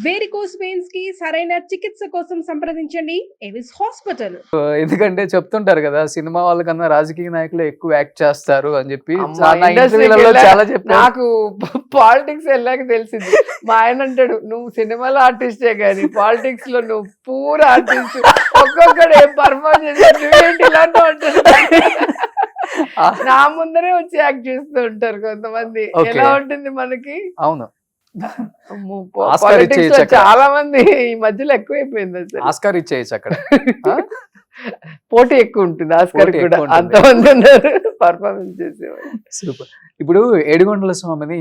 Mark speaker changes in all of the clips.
Speaker 1: Varicose veins కి సరైన చికిత్స కోసం సంప్రదించండి ఎవిస్ హాస్పిటల్.
Speaker 2: ఎందుకంటే చెప్తుంటారు కదా, సినిమా వాళ్ళకన్నా రాజకీయ నాయకులు ఎక్కువ యాక్ట్ చేస్తారు అని చెప్పి
Speaker 3: అమ్మా,
Speaker 2: చాలా
Speaker 3: industry కి
Speaker 2: ఇంటర్వ్యూలలో
Speaker 3: వెళ్ళా-
Speaker 2: చాలా చెప్పారు.
Speaker 3: నాకు పాలిటిక్స్ వెళ్ళాక తెలిసింది. మా ఆయన అంటాడు, నువ్వు సినిమాలో ఆర్టిస్టే కానీ పాలిటిక్స్ లో నువ్వు పూర్ ఆర్టిస్ట్, ఒక్కొక్కడు ఏం పర్ఫార్మ్ చేశాడు నువ్వేంటి ఇలా అంటాడు. నా ముందరే వచ్చి యాక్ట్ చేస్తూ ఉంటారు కొంతమంది.
Speaker 2: Okay.
Speaker 3: ఎలా ఉంటుంది మనకి?
Speaker 2: అవును,
Speaker 3: అమ్మో,
Speaker 2: ఆస్కార్
Speaker 3: politics
Speaker 2: ఇచ్చేయచ్చు
Speaker 3: లో
Speaker 2: అక్కడ.
Speaker 3: చాలా మంది ఈ మధ్యలో ఎక్కువైపోయింది అసలు.
Speaker 2: ఆస్కార్ ఇచ్చేయచ్చు అక్కడ. ఆ?
Speaker 3: పోటీ ఎక్కువ ఉంటుంది ఆస్కార్
Speaker 2: పోటీ
Speaker 3: కూడా,
Speaker 2: ఎక్కువ ఉంటుంది.
Speaker 3: అంతమంది ఉన్నారు పర్ఫార్మెన్స్ చేసేవాళ్ళు.
Speaker 2: సూపర్. ఇప్పుడు ఏడుగొండల స్వామిని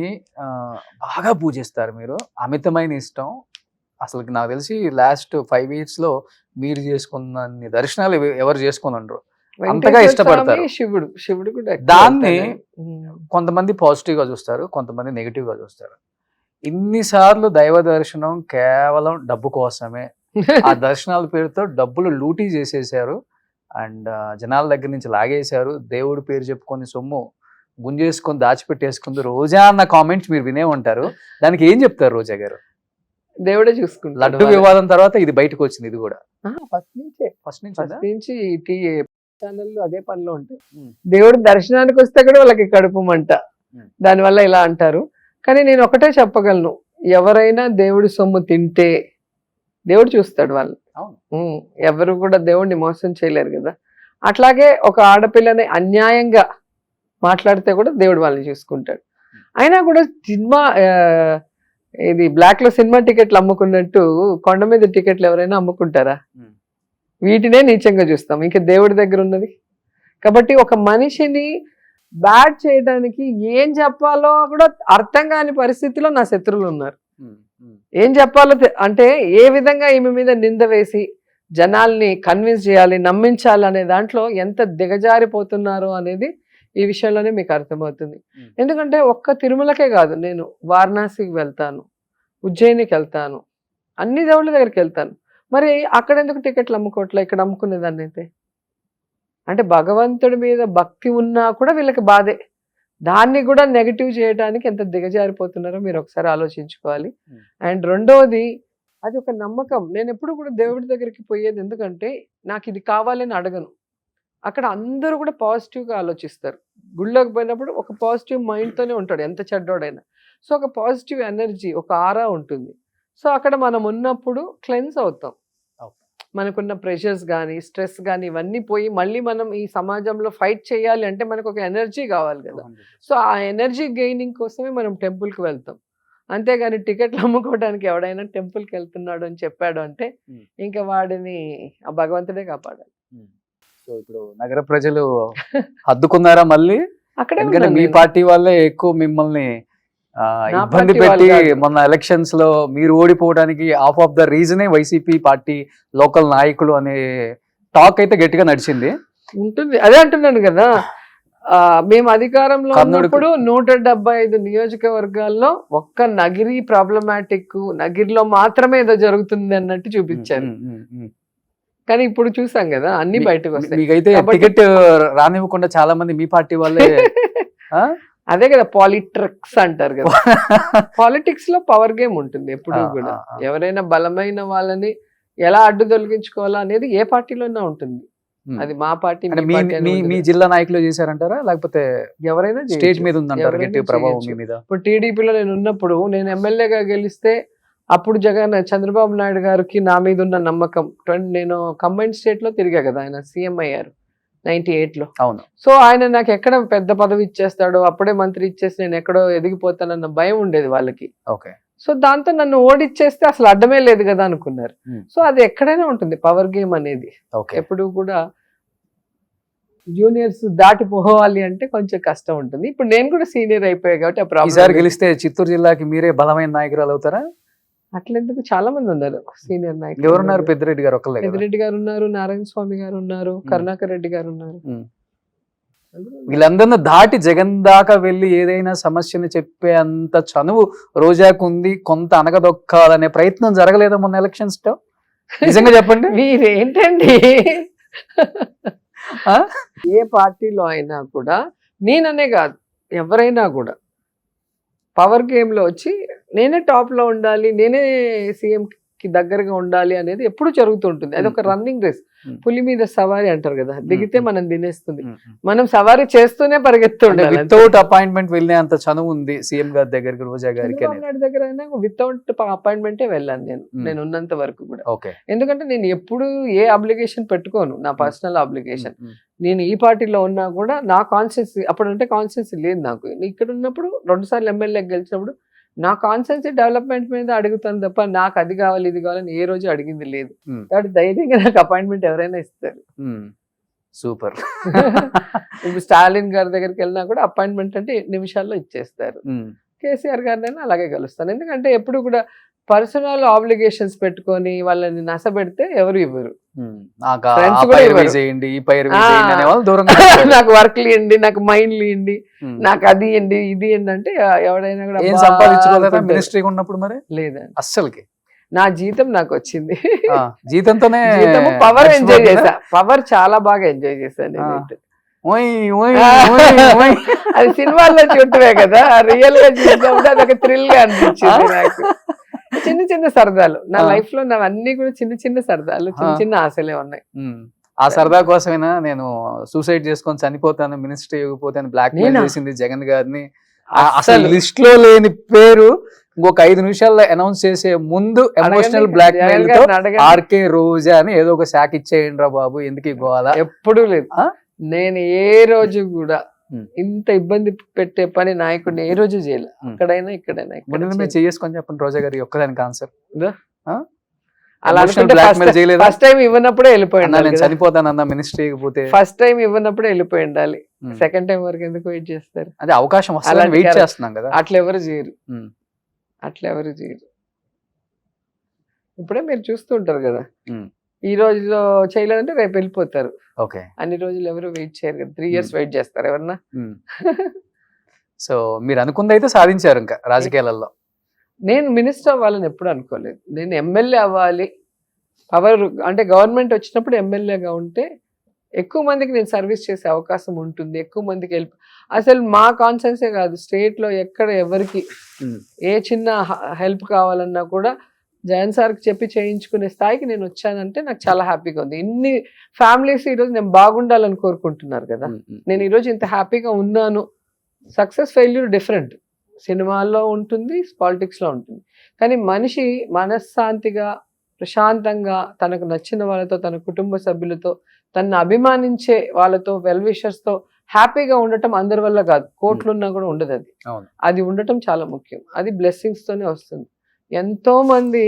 Speaker 2: బాగా పూజిస్తారు మీరు, అమితమైన ఇష్టం. అసలు నాకు తెలిసి లాస్ట్ 5 years లో మీరు చేసుకున్న దర్శనాలు ఎవరు చేసుకుని ఉండరు, అంతగా
Speaker 3: వెంకటేశ్వర
Speaker 2: ఇష్టపడతారు.
Speaker 3: స్వామి, శివుడు కూడా ఎక్కువ
Speaker 2: దాన్ని
Speaker 3: వెళ్తాను.
Speaker 2: కొంతమంది పాజిటివ్ గా చూస్తారు, కొంతమంది నెగిటివ్ గా చూస్తారు. ఇన్నిసార్లు దైవ దర్శనం కేవలం డబ్బు కోసమే, ఆ దర్శనాల పేరుతో డబ్బులు లూటీ చేసేసారు అండ్ జనాల దగ్గర నుంచి లాగేశారు, దేవుడి పేరు చెప్పుకొని సొమ్ము గుంజేసుకొని దాచిపెట్టేసుకుంది రోజా అన్న కామెంట్స్ మీరు వినే ఉంటారు. దానికి ఏం చెప్తారు రోజా గారు?
Speaker 3: దేవుడే చూసుకుంటాడు.
Speaker 2: లడ్డు వివాదం తర్వాత ఇది బయటకు వచ్చింది, ఇది కూడా
Speaker 3: ఫస్ట్ నుంచే,
Speaker 2: ఫస్ట్ నుంచి
Speaker 3: ఫస్ట్ నుంచి ఛానల్లో అదే పనిలో ఉంటాయి.
Speaker 2: ఉమ్.
Speaker 3: దేవుడు దర్శనానికి వస్తే కూడా వాళ్ళకి కడుపు మంట,
Speaker 2: ఉమ్.
Speaker 3: దానివల్ల ఇలా అంటారు. కానీ నేను ఒకటే చెప్పగలను, ఎవరైనా దేవుడి సొమ్ము తింటే దేవుడు చూస్తాడు వాళ్ళు.
Speaker 2: అవును.
Speaker 3: ఎవరు కూడా దేవుడిని మోసం చేయలేరు కదా. అట్లాగే ఒక ఆడపిల్లని అన్యాయంగా మాట్లాడితే కూడా దేవుడు వాళ్ళని చూసుకుంటాడు. అయినా కూడా సినిమా ఇది బ్లాక్ లో సినిమా టికెట్లు అమ్ముకున్నట్టు కొండ మీద టికెట్లు ఎవరైనా అమ్ముకుంటారా?
Speaker 2: ఉమ్.
Speaker 3: వీటినే నీచంగా చూస్తాం, ఇంకా దేవుడి దగ్గర ఉన్నది. కాబట్టి ఒక మనిషిని బ్యాడ్ చేయడానికి ఏం చెప్పాలో కూడా అర్థం కాని పరిస్థితిలో నా శత్రువులు ఉన్నారు.
Speaker 2: ఉమ్. ఉమ్.
Speaker 3: ఏం చెప్పాలో అంటే ఏ విధంగా ఈమె మీద నింద వేసి జనాల్ని కన్విన్స్ చేయాలి, నమ్మించాలి అనే దాంట్లో ఎంత దిగజారిపోతున్నారో అనేది ఈ విషయంలోనే మీకు అర్థమవుతుంది. ఎందుకంటే ఒక్క తిరుమలకే కాదు, నేను వారణాసికి వెళ్తాను, ఉజ్జయినికి వెళ్తాను, అన్ని దేవుళ్ళ దగ్గరికి వెళ్తాను. మరి అక్కడ ఎందుకు టికెట్లు అమ్ముకోవట్లే, ఇక్కడ అమ్ముకునేదాన్ని అయితే? అంటే భగవంతుడి మీద భక్తి ఉన్నా కూడా వీళ్ళకి బాధే. దాన్ని కూడా నెగిటివ్ చేయడానికి ఎంత దిగజారిపోతున్నారో మీరు ఒకసారి ఆలోచించుకోవాలి. అండ్ రెండవది, అది ఒక నమ్మకం. నేను ఎప్పుడు కూడా దేవుడి దగ్గరికి పోయేది ఎందుకంటే నాకు ఇది కావాలని అడగను. అక్కడ అందరూ కూడా పాజిటివ్గా ఆలోచిస్తారు. గుళ్ళోకి పోయినప్పుడు ఒక పాజిటివ్ మైండ్తోనే ఉంటాడు ఎంత చెడ్డోడైనా. సో ఒక పాజిటివ్ ఎనర్జీ, ఒక ఆరా ఉంటుంది. సో అక్కడ మనం ఉన్నప్పుడు క్లెన్స్ అవుతాం. మనకున్న ప్రెషర్స్ కానీ స్ట్రెస్ కానీ ఇవన్నీ పోయి మళ్ళీ మనం ఈ సమాజంలో ఫైట్ చేయాలి అంటే మనకు ఒక ఎనర్జీ కావాలి కదా. సో ఆ ఎనర్జీ గెయినింగ్ కోసమే మనం టెంపుల్కి వెళ్తాం. అంతేగాని టికెట్లు అమ్ముకోవడానికి ఎవడైనా టెంపుల్కి వెళ్తున్నాడు అని చెప్పాడు అంటే ఇంకా వాడిని ఆ భగవంతుడే కాపాడాలి.
Speaker 2: సో ఇప్పుడు నగర ప్రజలు హద్దుకున్నారా మళ్ళీ?
Speaker 3: అక్కడే
Speaker 2: ఎందుకంటే
Speaker 3: ఉన్నాను
Speaker 2: మీ
Speaker 3: నేను.
Speaker 2: పార్టీ వాళ్ళే ఎక్కువ మిమ్మల్ని
Speaker 3: నా
Speaker 2: ఇబ్బంది
Speaker 3: పార్టీ వాళ్ళు
Speaker 2: పెట్టి
Speaker 3: కాదు.
Speaker 2: మొన్న ఎలక్షన్స్ లో మీరు ఓడిపోవడానికి హాఫ్ ఆఫ్ ద రీజనే వైసీపీ పార్టీ లోకల్ నాయకులు అనే టాక్ అయితే గట్టిగా నడిచింది.
Speaker 3: ఉంటుంది, అదే అంటున్నాను కదా. మేము అధికారంలో
Speaker 2: కర్ణుడికి-
Speaker 3: ఉన్నప్పుడు 175 నియోజకవర్గాల్లో ఒక్క నగిరి ప్రాబ్లమాటిక్, నగిరిలో మాత్రమే ఏదో జరుగుతుంది అన్నట్టు చూపించారు. కానీ ఇప్పుడు చూసాం కదా అన్ని బయటకు వస్తాయి.
Speaker 2: మీకైతే
Speaker 3: కాబట్టి-
Speaker 2: టికెట్ రానివ్వకుండా చాలా మంది మీ పార్టీ వాళ్ళే ఆ?
Speaker 3: అదే కదా పాలిటిక్స్ అంటారు కదా. పాలిటిక్స్ లో పవర్ గేమ్ ఉంటుంది ఎప్పుడు కూడా. ఎవరైనా బలమైన వాళ్ళని ఎలా అడ్డు తొలగించుకోవాలా అనేది ఏ పార్టీలోనే ఉంటుంది. అది మా పార్టీ
Speaker 2: అంటే
Speaker 3: మీ పార్టీ అని
Speaker 2: మీ
Speaker 3: ఉండదు.
Speaker 2: జిల్లా నాయకులు చేశారంటారా, లేకపోతే
Speaker 3: ఎవరైనా
Speaker 2: స్టేట్
Speaker 3: చేయొచ్చు.
Speaker 2: మీద ఉందంటారా
Speaker 3: ఎవరైనా
Speaker 2: గట్టి ప్రభావం మీ
Speaker 3: చేయొచ్చు.
Speaker 2: మీద?
Speaker 3: ఇప్పుడు టీడీపీలో నేను ఉన్నప్పుడు, నేను ఎమ్మెల్యేగా గెలిస్తే అప్పుడు చంద్రబాబు నాయుడు గారికి నా మీద ఉన్న నమ్మకం, నేను కంబైన్డ్ స్టేట్ లో తిరిగా కదా, ఆయన సీఎం అయ్యారు 98 లో.
Speaker 2: అవును.
Speaker 3: సో ఆయన నాకు ఎక్కడ పెద్ద పదవి ఇచ్చేస్తాడో, అప్పుడే మంత్రి ఇచ్చేసి నేను ఎక్కడో ఎదిగిపోతానన్న భయం ఉండేది వాళ్ళకి.
Speaker 2: ఓకే.
Speaker 3: సో దాంతో నన్ను ఓడిచ్చేస్తే అసలు అడ్డమే లేదు కదా అనుకున్నారు. సో అది ఎక్కడైనా ఉంటుంది పవర్ గేమ్ అనేది.
Speaker 2: ఓకే.
Speaker 3: ఎప్పుడు కూడా జూనియర్స్ దాటిపోవాలి అంటే కొంచెం కష్టం ఉంటుంది. ఇప్పుడు నేను కూడా సీనియర్ అయిపోయా కాబట్టి ఆ
Speaker 2: ఈసారి
Speaker 3: ప్రాబ్లం.
Speaker 2: గెలిస్తే చిత్తూరు జిల్లాకి మీరే బలమైన నాయకురాలు అవుతారా?
Speaker 3: అట్లెందుకు, చాలా మంది ఉన్నారు సీనియర్ నాయకులు.
Speaker 2: ఎవరున్నారు? పెద్దిరెడ్డి గారు ఒక్కలే కదా?
Speaker 3: పెద్దిరెడ్డి గారు ఉన్నారు, నారాయణ స్వామి గారు ఉన్నారు, కరుణాకర్ రెడ్డి గారు ఉన్నారు.
Speaker 2: వీళ్ళందరినీ దాటి జగన్ దాకా వెళ్ళి ఏదైనా సమస్యని చెప్పే అంత చనువు రోజాకు ఉంది. కొంత అనగదొక్కాలనే ప్రయత్నం జరగలేదా మొన్న ఎలక్షన్స్ లో? నిజంగా చెప్పండి.
Speaker 3: మీరేంటండి, ఏ పార్టీలో అయినా కూడా, నేననే కాదు ఎవరైనా కూడా పవర్ గేమ్ లో వచ్చి నేనే టాప్ లో ఉండాలి, నేనే సీఎం కి దగ్గరగా ఉండాలి అనేది ఎప్పుడు జరుగుతుంటుంది. అది ఒక రన్నింగ్ రేస్. పులి మీద సవారీ అంటారు కదా, దిగితే మనం తినేస్తుంది, మనం సవారీ చేస్తూనే పరిగెత్తుండాలి.
Speaker 2: వితౌట్ అపాయింట్మెంట్ వెళ్ళే అంత చనువు ఉంది సీఎం గారి దగ్గరికి, రోజా గారికి.
Speaker 3: చంద్రబాబు నాయుడు దగ్గర అయినా వితౌట్ అపాయింట్మెంటే వెళ్ళాను నేను ఉన్నంత వరకు కూడా.
Speaker 2: ఓకే.
Speaker 3: ఎందుకంటే నేను ఎప్పుడు ఏ అబ్లిగేషన్ పెట్టుకోను, నా పర్సనల్ అబ్లిగేషన్. నేను ఈ పార్టీలో ఉన్నా కూడా నా కాన్స్టిట్యూన్సీ, అప్పుడంటే కాన్స్టిట్యూన్సీ లేదు నాకు, ఇక్కడ ఉన్నప్పుడు 2 సార్లు ఎమ్మెల్యే గెలిచినప్పుడు నా కాన్స్టిట్యూన్సీ డెవలప్మెంట్ మీద అడుగుతాను తప్ప నాకు అది కావాలి ఇది కావాలని ఏ రోజు అడిగింది లేదు. కాబట్టి ధైర్యంగా నాకు అపాయింట్మెంట్ ఎవరైనా ఇస్తారు.
Speaker 2: సూపర్.
Speaker 3: ఇప్పుడు స్టాలిన్ గారి దగ్గరికి వెళ్ళినా కూడా అపాయింట్మెంట్ అంటే నిమిషాల్లో ఇచ్చేస్తారు. కేసీఆర్ గారినైనా అలాగే కలుస్తాను. ఎందుకంటే ఎప్పుడు కూడా పర్సనల్ ఆబ్లిగేషన్స్ పెట్టుకొని వాళ్ళని నసబెడితే ఎవరు ఇవ్వరు. నాకు వర్క్లు ఇవ్వండి, నాకు మైండ్లు ఇవ్వండి, నాకు అది ఇవ్వండి ఇది ఇవ్వండి అంటే ఎవడైనా కూడా
Speaker 2: సంపాదించుకోలేదా మినిస్ట్రీ ఉన్నప్పుడు? మరి లేదండి అస్సలకి.
Speaker 3: నా జీతం నాకు వచ్చింది,
Speaker 2: జీతంతోనే
Speaker 3: పవర్ ఎంజాయ్ చేశా, పవర్ చాలా బాగా ఎంజాయ్ చేశాను. అది సినిమాల్లో చూడటమే కదా, రియల్ గా చూసినప్పుడు అదొక థ్రిల్ గా అనిపించింది నాకు. చిన్న చిన్న సరదాలు నా లైఫ్ లో, నా అన్ని కూడా చిన్న చిన్న సరదాలు, చిన్న చిన్న ఆశలే ఉన్నాయి.
Speaker 2: ఆ సరదా కోసమైనా నేను సూసైడ్ చేసుకొని చనిపోతాను, మినిస్ట్రీ ఇవ్వకపోతే బ్లాక్ మెయిల్ చేసింది జగన్ గారిని. అసలు లిస్ట్ లో లేని పేరు ఇంకొక 5 నిమిషాల్లో అనౌన్స్ చేసే ముందు ఎమోషనల్ బ్లాక్ మెయిల్ తో ఆర్కే రోజా అని ఏదో ఒక శాఖ ఇచ్చేయండి రా బాబు, ఎందుకు ఇవ్వాలా?
Speaker 3: ఎప్పుడూ లేదు. నేను ఏ రోజు కూడా ఇంత ఇబ్బంది పెట్టే పని నాయకుడిని ఏ రోజు చేయలే, అక్కడైనా ఇక్కడైనా.
Speaker 2: చేసుకొని చెప్పండి రోజా గారి ఒక్కదానికి ఆన్సర్.
Speaker 3: అలా ఫస్ట్ టైం ఇవ్వనప్పుడే వెళ్ళిపోయింది.
Speaker 2: నేను చనిపోతానన్నా మినిస్ట్రీ పోతే
Speaker 3: ఫస్ట్ టైం ఇవ్వనప్పుడే వెళ్ళిపోయి ఉండాలి. సెకండ్ టైం వరకు ఎందుకు వెయిట్ చేస్తారు?
Speaker 2: అదే అవకాశం వస్తుంది వెయిట్ చేస్తున్నాం కదా.
Speaker 3: అట్లా ఎవరు చేయరు, అట్లా ఎవరు చేయరు. ఇప్పుడే మీరు చూస్తుంటారు కదా, ఈ రోజులో చేయలేదంటే రేపు వెళ్ళిపోతారు.
Speaker 2: ఓకే.
Speaker 3: అన్ని రోజులు ఎవరు వెయిట్ చేయరు కదా, 3 years వెయిట్ చేస్తారు ఎవరన్నా.
Speaker 2: సో మీరు అనుకుంది అయితే సాధించారు ఇంకా రాజకీయాలలో.
Speaker 3: నేను మినిస్టర్ అవ్వాలని ఎప్పుడు అనుకోలేదు. నేను ఎమ్మెల్యే అవ్వాలి, పవర్ అంటే గవర్నమెంట్ వచ్చినప్పుడు ఎమ్మెల్యేగా ఉంటే ఎక్కువ మందికి నేను సర్వీస్ చేసే అవకాశం ఉంటుంది, ఎక్కువ మందికి హెల్ప్. అసలు మా కాన్సెన్సే కాదు, స్టేట్ లో ఎక్కడ ఎవరికి ఏ చిన్న హెల్ప్ కావాలన్నా కూడా జగన్ సార్కి చెప్పి చేయించుకునే స్థాయికి నేను వచ్చానంటే నాకు చాలా హ్యాపీగా ఉంది. ఇన్ని ఫ్యామిలీస్ ఈరోజు నేను బాగుండాలని కోరుకుంటున్నారు కదా, నేను ఈరోజు ఇంత హ్యాపీగా ఉన్నాను. సక్సెస్ ఫెయిల్యూర్ డిఫరెంట్, సినిమాల్లో ఉంటుంది, పాలిటిక్స్లో ఉంటుంది. కానీ మనిషి మనశ్శాంతిగా ప్రశాంతంగా తనకు నచ్చిన వాళ్ళతో, తన కుటుంబ సభ్యులతో, తనను అభిమానించే వాళ్ళతో, వెల్ విషర్స్తో హ్యాపీగా ఉండటం అందరి వల్ల కాదు, కోట్లున్నా కూడా ఉండదు. అది ఉండటం చాలా ముఖ్యం. అది బ్లెస్సింగ్స్తోనే వస్తుంది. ఎంతో మంది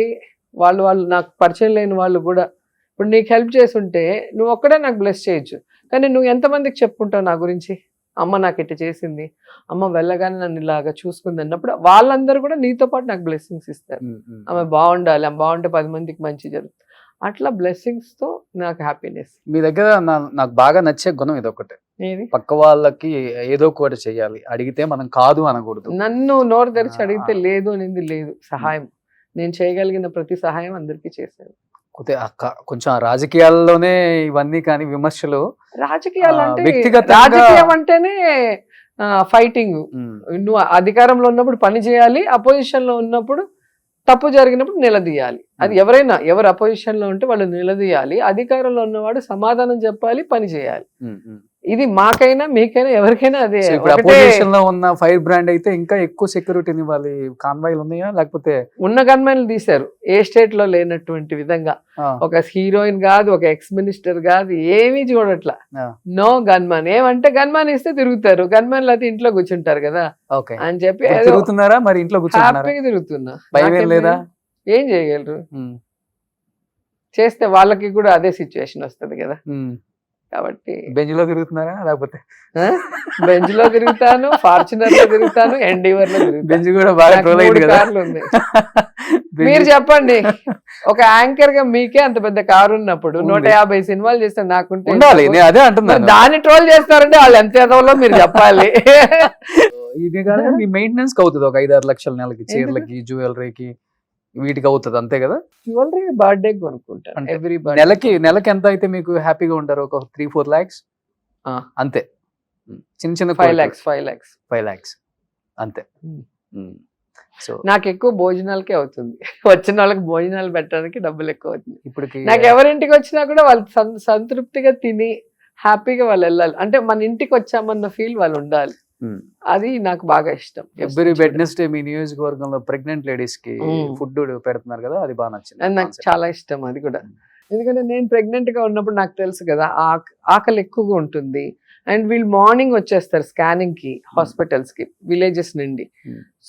Speaker 3: వాళ్ళు నాకు పరిచయం లేని వాళ్ళు కూడా ఇప్పుడు నీకు హెల్ప్ చేసి ఉంటే నువ్వు ఒక్కడే నాకు బ్లెస్ చేయొచ్చు, కానీ నువ్వు ఎంతమందికి చెప్పుకుంటావు నా గురించి, అమ్మ నాకు ఇట్లా చేసింది, అమ్మ వెళ్ళగానే నన్ను ఇలాగా చూసుకుంది అన్నప్పుడు వాళ్ళందరూ కూడా నీతో పాటు నాకు బ్లెస్సింగ్స్ ఇస్తారు. ఆమె బాగుండాలి, ఆమె బాగుంటే 10 మందికి మంచి జరుగుతుంది. అట్లా బ్లెస్సింగ్స్ తో నాకు హ్యాపీనెస్.
Speaker 2: మీ దగ్గర నాకు బాగా నచ్చే గుణం ఇదొకటే, పక్క వాళ్ళకి ఏదో ఒకటి చెయ్యాలి, అడిగితే మనం కాదు అనకూడదు.
Speaker 3: నన్ను నోరు తెరిచి అడిగితే లేదు అనేది లేదు. సహాయం, నేను చేయగలిగిన ప్రతి సహాయం అందరికీ చేశాను.
Speaker 2: కొంచెం రాజకీయాల్లోనే ఇవన్నీ కానీ విమర్శలు,
Speaker 3: రాజకీయాలు అంటే రాజకీయం అంటేనే ఫైటింగ్. నువ్వు అధికారంలో ఉన్నప్పుడు పని చేయాలి, అపోజిషన్ లో ఉన్నప్పుడు తప్పు జరిగినప్పుడు నిలదీయాలి. అది ఎవరైనా, ఎవరు అపోజిషన్ లో ఉంటే వాళ్ళు నిలదీయాలి, అధికారంలో ఉన్నవాడు సమాధానం చెప్పాలి, పని చేయాలి. ఇది మాకైనా మీకైనా ఎవరికైనా అదే.
Speaker 2: అపోజిషన్ లో ఉన్న ఫైర్ బ్రాండ్ అయితే ఇంకా ఎక్కువ సెక్యూరిటీని ఇవ్వాలి. కాన్వాయ్లు ఉన్నాయా? లేకపోతే
Speaker 3: ఉన్న గన్మెన్లు తీశారు, ఏ స్టేట్ లో లేనటువంటి విధంగా. ఒక హీరోయిన్ కాదు, ఒక ఎక్స్ మినిస్టర్ కాదు, ఏమీ చూడట్లా. No gunmen. ఏమంటే గన్మెన్ ఇస్తే తిరుగుతారు, గన్మెన్లు అయితే ఇంట్లో కూర్చుంటారు కదా అని చెప్పి
Speaker 2: తిరుగుతున్నారా? మరి ఇంట్లో
Speaker 3: హ్యాపీగా తిరుగుతున్నా.
Speaker 2: లేదా
Speaker 3: ఏం చేయగలరు? చేస్తే వాళ్ళకి కూడా అదే సిచ్యువేషన్ వస్తుంది కదా. కాబట్టి
Speaker 2: బెంచ్ లో తిరుగుతున్నారా? లేకపోతే
Speaker 3: బెంచ్ లో తిరుగుతాను, ఫార్చునర్ లో తిరుగుతాను, ఎన్డీవర్ లో తిరుగుతాను.
Speaker 2: బెంచ్ కూడా బాగా
Speaker 3: కార్లు ఉన్నాయి. మీరు చెప్పండి, ఒక యాంకర్ గా మీకే అంత పెద్ద కారు ఉన్నప్పుడు 150 సినిమాలు చేస్తే నాకుంటే
Speaker 2: అదే అంటున్నాను.
Speaker 3: దాన్ని ట్రోల్ చేస్తారంటే వాళ్ళు ఎంత ఎదవలో మీరు చెప్పాలి.
Speaker 2: ఇది కానీ మీ మెయింటెనెన్స్ అవుతుంది ఒక 5-6 లక్షల నెలకి, చీరలకి, జ్యువెలరీకి, వీటికి అవుతుంది అంతే కదా.
Speaker 3: జ్యువెలరీ బర్త్డే కొనుక్కుంటాను ఎవ్రీ
Speaker 2: నెలకి ఎంత అయితే మీకు హ్యాపీగా ఉంటారు? ఒక 3-4 lakhs అంతే. చిన్న 5 lakhs అంతే. సో
Speaker 3: నాకు ఎక్కువ భోజనాలకే అవుతుంది. వచ్చిన వాళ్ళకి భోజనాలు పెట్టడానికి డబ్బులు ఎక్కువ అవుతుంది.
Speaker 2: ఇప్పటికి
Speaker 3: నాకు ఎవరింటికి వచ్చినా కూడా వాళ్ళు సంతృప్తిగా తిని హ్యాపీగా వాళ్ళు వెళ్ళాలి. అంటే మన ఇంటికి వచ్చామన్న ఫీల్ వాళ్ళు ఉండాలి. అది నాకు బాగా ఇష్టం.
Speaker 2: ఎవ్రీ వెడ్నెస్డే మీ నియోజకవర్గంలో ప్రెగ్నెంట్ లేడీస్ కి ఫుడ్ పెడుతున్నారు కదా, అది బాగా నచ్చింది.
Speaker 3: అది నాకు చాలా ఇష్టం అది కూడా. ఎందుకంటే నేను ప్రెగ్నెంట్ గా ఉన్నప్పుడు నాకు తెలుసు కదా ఆకలి ఎక్కువగా ఉంటుంది. అండ్ వీళ్ళు మార్నింగ్ వచ్చేస్తారు స్కానింగ్ కి హాస్పిటల్స్ కి విలేజెస్ నుండి.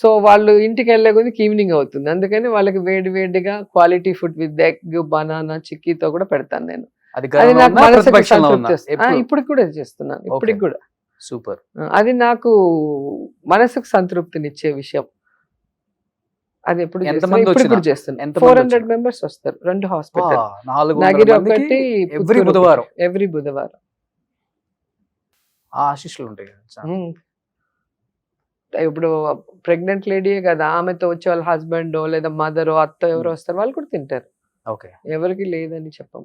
Speaker 3: సో వాళ్ళు ఇంటికి వెళ్ళే కొద్దికి ఈవినింగ్ అవుతుంది. అందుకని వాళ్ళకి వేడి వేడిగా quality food with egg banana చిక్కీతో కూడా పెడతాను నేను. అది నాకు మనసుకి సంతృప్తి వస్తుంది. ఇప్పటికి కూడా చేస్తున్నాను, ఇప్పటికి కూడా.
Speaker 2: సూపర్.
Speaker 3: అది నాకు మనసుకు సంతృప్తినిచ్చే విషయం. అది ఎప్పుడు చేస్తున్నాను. 400 మెంబర్స్ వస్తారు 2 హాస్పిటల్, నగిరి ఒకటి, ఎవ్రీ బుధవారం.
Speaker 2: ఆశీస్సులు ఉంటాయి కదా.
Speaker 3: ఇప్పుడు ప్రెగ్నెంట్ లేడీయే కదా, ఆమెతో వచ్చే వాళ్ళ హస్బెండ్ లేదా మదర్ అత్త ఎవరు వస్తారు, వాళ్ళు కూడా తింటారు.
Speaker 2: ఓకే,
Speaker 3: ఎవరికి లేదని చెప్పం.